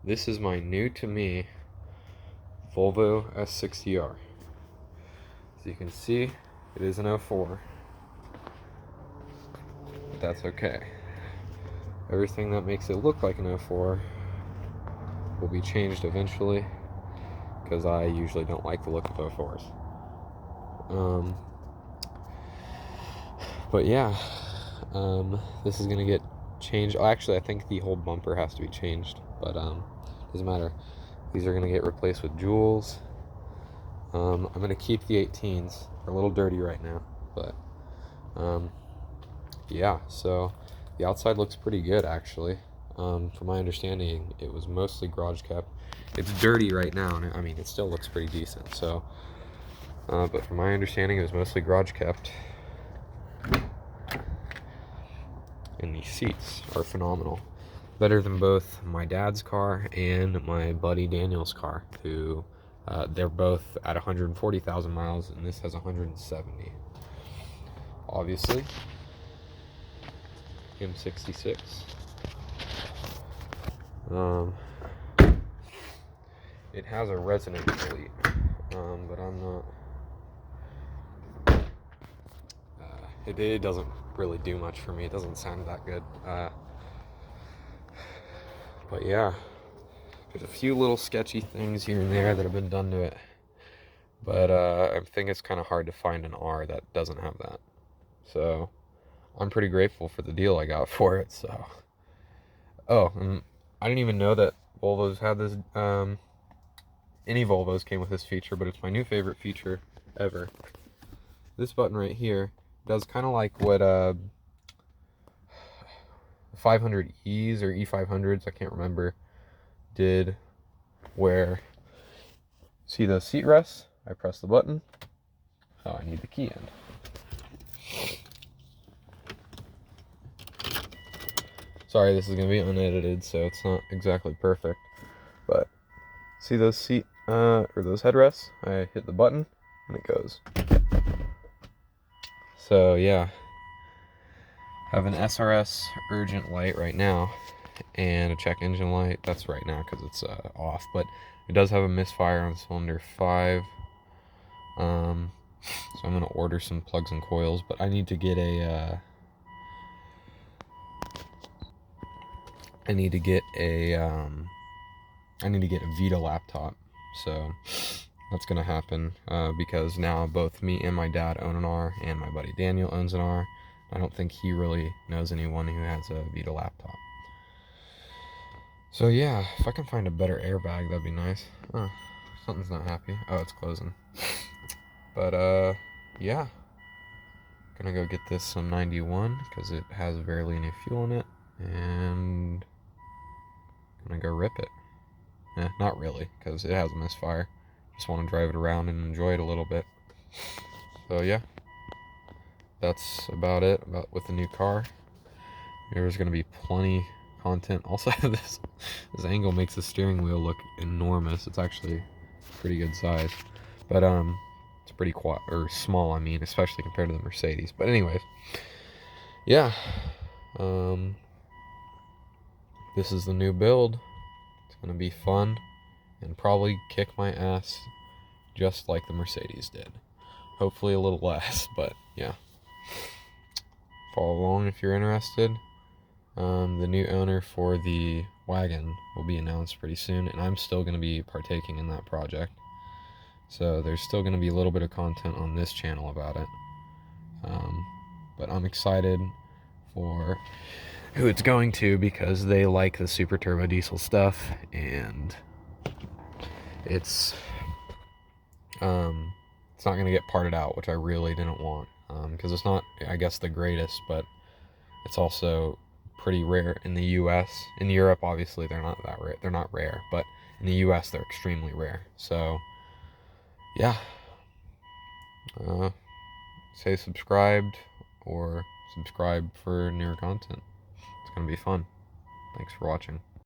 This is my new to me Volvo S60r. As you can see, it is an 04, but that's okay. Everything that makes it look like an 04 will be changed eventually, because I usually don't like the look of 04s. But yeah, this is gonna get changed. Oh, actually, I think the whole bumper has to be changed, but doesn't matter. These are gonna get replaced with jewels. I'm gonna keep the 18s. They're a little dirty right now, but yeah. So the outside looks pretty good, actually. From my understanding, it was mostly garage kept. It's dirty right now, and I mean, it still looks pretty decent. So, but from my understanding, it was mostly garage kept. And these seats are phenomenal. Better than both my dad's car and my buddy Daniel's car, who they're both at 140,000 miles, and this has 170. Obviously, M66. It has a resonant delete, but I'm not. It doesn't really do much for me. It doesn't sound that good. But yeah, there's a few little sketchy things here and there that have been done to it. But I think it's kind of hard to find an R that doesn't have that. So I'm pretty grateful for the deal I got for it. So, and I didn't even know that Volvos had this. Any Volvos came with this feature, but it's my new favorite feature ever. This button right here does kind of like what 500Es or E500s, I can't remember, did, where, see those seat rests? I press the button. Oh, I need the key end. Sorry, this is going to be unedited, so it's not exactly perfect, but see those seat, or those headrests? I hit the button, and it goes. So, yeah. I have an SRS urgent light right now, and a check engine light. That's right now, because it's off, but it does have a misfire on cylinder 5. So I'm going to order some plugs and coils, but I need to get a, I need to get a Vita laptop, so that's gonna happen, because now both me and my dad own an R, and my buddy Daniel owns an R. I don't think he really knows anyone who has a Vita laptop. So yeah, if I can find a better airbag, that'd be nice. Oh, something's not happy. Oh, it's closing. But yeah, gonna go get this some 91 because it has barely any fuel in it, and gonna go rip it. Not really, because it has a misfire. Just want to drive it around and enjoy it a little bit. So yeah, that's about it with the new car. There's going to be plenty content. Also, this angle makes the steering wheel look enormous. It's actually pretty good size, but it's pretty small. I mean, especially compared to the Mercedes. But anyways, yeah, this is the new build. It's going to be fun and probably kick my ass just like the Mercedes did. Hopefully a little less, but yeah. Follow along if you're interested. The new owner for the wagon will be announced pretty soon, and I'm still going to be partaking in that project. So there's still going to be a little bit of content on this channel about it. But I'm excited for who it's going to, because they like the super turbo diesel stuff, and it's not going to get parted out, which I really didn't want, because it's not, I guess, the greatest, but it's also pretty rare in the US. In Europe, obviously, they're not that rare. They're not rare, but in the US, they're extremely rare. So, yeah. Say subscribed, or subscribe for newer content. It's going to be fun. Thanks for watching.